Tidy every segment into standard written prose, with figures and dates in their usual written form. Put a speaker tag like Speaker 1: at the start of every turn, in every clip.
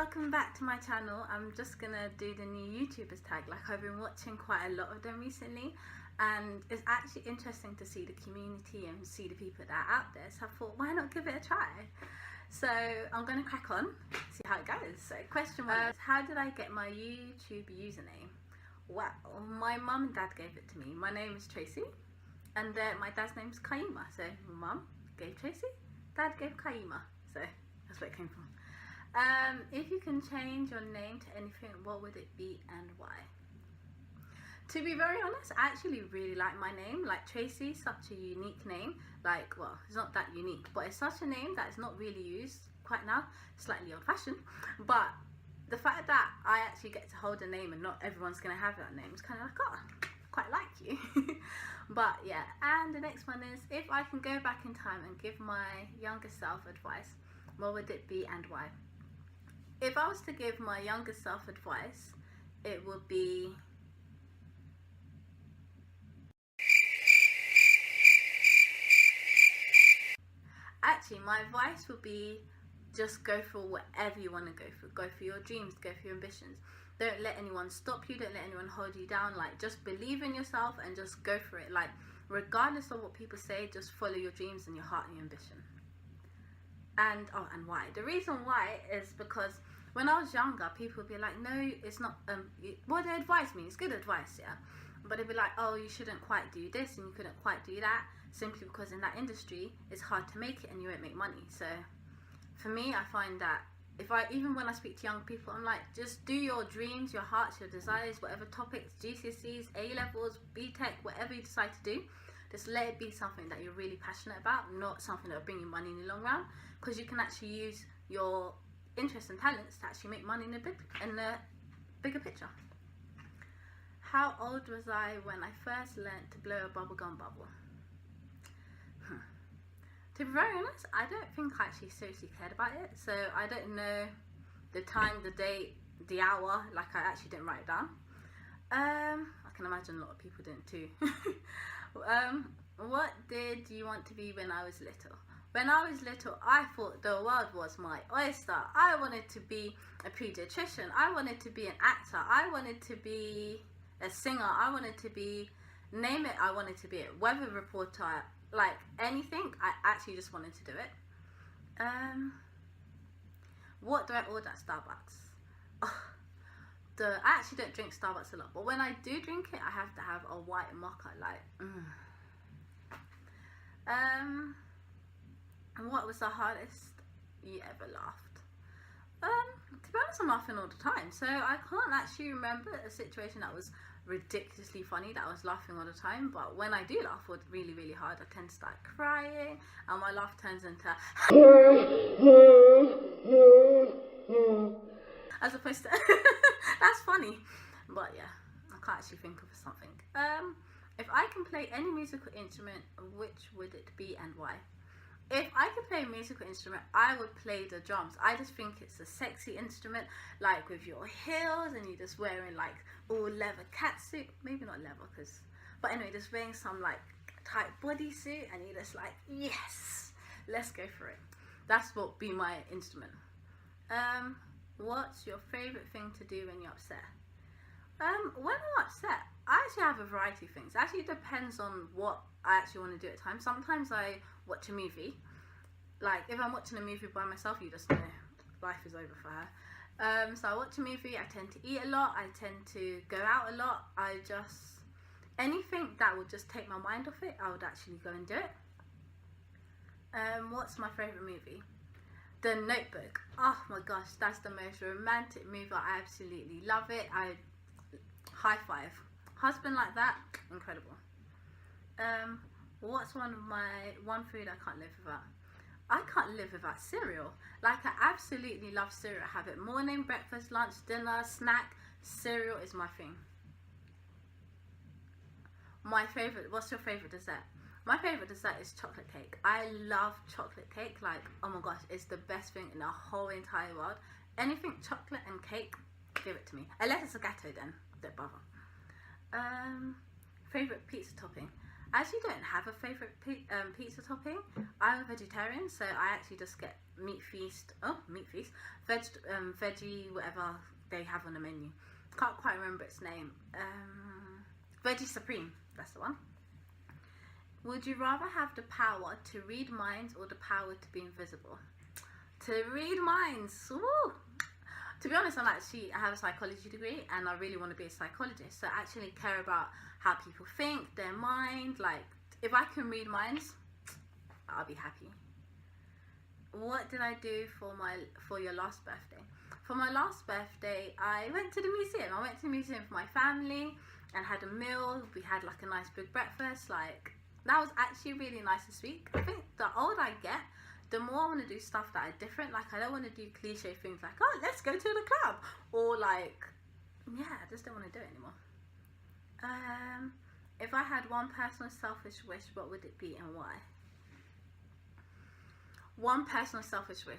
Speaker 1: welcome back to my channel. I'm just gonna do the new YouTubers tag. Like, I've been watching quite a lot of them recently, and it's actually interesting to see the community and see the people that are out there, so I thought, why not give it a try? So I'm gonna crack on, see how it goes. So question one is, how did I get my YouTube username? Well, my mum and dad gave it to me. My name is Tracy, and my dad's name is Kayima. So mum gave Tracy, dad gave Kayima. So that's where it came from. If you can change your name to anything, what would it be and why? To be very honest, I actually really like my name. Like, Tracy is such a unique name. Like, well, it's not that unique, but it's such a name that is not really used quite now. Slightly old-fashioned, but the fact that I actually get to hold a name and not everyone's gonna have that name is kind of like, oh, I quite like you. But yeah, and the next one is, if I can go back in time and give my younger self advice, what would it be and why? If I was to give my younger self advice, it would be actually, my advice would be just go for whatever you want to go for. Go for your dreams, go for your ambitions. Don't let anyone stop you, don't let anyone hold you down. Like, just believe in yourself and just go for it. Like, regardless of what people say, just follow your dreams and your heart and your ambition. And why? The reason why is because when I was younger, people would be like, no, it's not, well, they advise me, it's good advice, yeah, but they'd be like, oh, you shouldn't quite do this and you couldn't quite do that, simply because in that industry it's hard to make it and you won't make money. So for me, I find that even when I speak to young people, I'm like, just do your dreams, your hearts, your desires, whatever topics, GCSEs, A-levels, BTEC, whatever you decide to do, just let it be something that you're really passionate about, not something that will bring you money in the long run, because you can actually use your interests and talents to actually make money in the bigger picture. How old was I when I first learnt to blow a bubblegum bubble? To be very honest, I don't think I actually seriously cared about it, so I don't know the time, the date, the hour. Like, I actually didn't write it down. I can imagine a lot of people didn't too. What did you want to be when I was little? When I was little, I thought the world was my oyster. I wanted to be a pediatrician. I wanted to be an actor. I wanted to be a singer. I wanted to be, name it, I wanted to be a weather reporter. Like, anything, I actually just wanted to do it. What do I order at Starbucks? I actually don't drink Starbucks a lot, but when I do drink it, I have to have a white mocha. Like, what was the hardest you ever laughed? To be honest, I'm laughing all the time, so I can't actually remember a situation that was ridiculously funny that I was laughing all the time. But when I do laugh really, really hard, I tend to start crying, and my laugh turns into as opposed to that's funny. But yeah, I can't actually think of something. If I can play any musical instrument, which would it be and why? If I could play a musical instrument, I would play the drums. I just think it's a sexy instrument, like with your heels and you're just wearing like all leather catsuit. Maybe not leather, but anyway, just wearing some like tight bodysuit and you're just like, yes, let's go for it. That's what would be my instrument. What's your favourite thing to do when you're upset? When I'm upset, I actually have a variety of things. It actually depends on what I actually want to do at times. Sometimes I watch a movie. Like, if I'm watching a movie by myself, you just know life is over for her. So I watch a movie, I tend to eat a lot, I tend to go out a lot. Anything that would just take my mind off it, I would actually go and do it. What's my favourite movie? The Notebook. Oh my gosh, that's the most romantic movie. I absolutely love it. High five. Husband like that, incredible. What's one food I can't live without? I can't live without cereal. Like, I absolutely love cereal. I have it morning, breakfast, lunch, dinner, snack. Cereal is my thing. What's your favourite dessert? My favourite dessert is chocolate cake. I love chocolate cake. Like, oh my gosh, it's the best thing in the whole entire world. Anything chocolate and cake, give it to me. Unless it's a gâteau, then don't bother. Favourite pizza topping? I actually don't have a favourite pizza topping. I'm a vegetarian, so I actually just get meat feast, veggie, whatever they have on the menu. Can't quite remember its name. Veggie Supreme, that's the one. Would you rather have the power to read minds or the power to be invisible? To read minds, woo! To be honest, I have a psychology degree and I really want to be a psychologist. So I actually care about how people think, their mind. Like, if I can read minds, I'll be happy. What did I do for your last birthday? For my last birthday, I went to the museum. I went to the museum with my family and had a meal. We had like a nice big breakfast. Like, that was actually really nice this week. I think the older I get, the more I want to do stuff that are different. Like, I don't want to do cliche things like, oh, let's go to the club. Or like, yeah, I just don't want to do it anymore. If I had one personal selfish wish, what would it be and why? One personal selfish wish,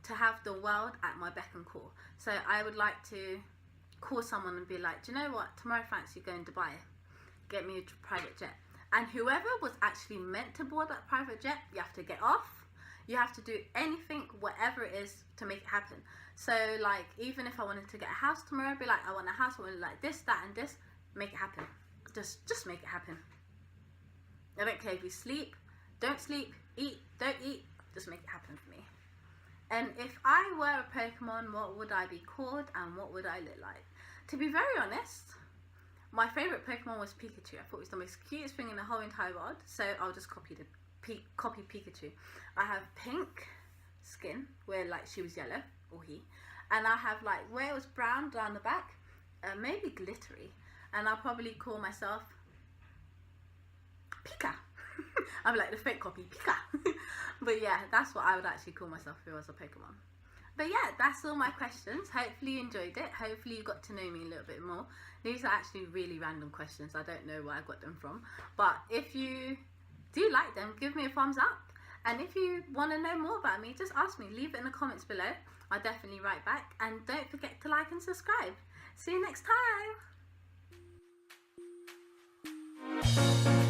Speaker 1: to have the world at my beck and call. So I would like to call someone and be like, do you know what, tomorrow fancy going to Dubai, get me a private jet. And whoever was actually meant to board that private jet, you have to get off. You have to do anything, whatever it is, to make it happen. So like, even if I wanted to get a house tomorrow, I'd be like, I want a house, I want like this, that and this, make it happen. Just make it happen. I don't care if you sleep, don't sleep, eat, don't eat, just make it happen for me. And if I were a Pokemon, what would I be called and what would I look like? To be very honest, my favourite Pokemon was Pikachu. I thought it was the most cutest thing in the whole entire world, so I'll just copy Pikachu. I have pink skin, where like she was yellow, or he, and I have like where it was brown down the back, maybe glittery, and I'll probably call myself Pika. I'm like the fake copy, Pika. But yeah, that's what I would actually call myself if I was a Pokemon. But yeah, that's all my questions. Hopefully you enjoyed it. Hopefully you got to know me a little bit more. These are actually really random questions. I don't know where I got them from. But if you do like them, give me a thumbs up. And if you want to know more about me, just ask me. Leave it in the comments below. I'll definitely write back. And don't forget to like and subscribe. See you next time.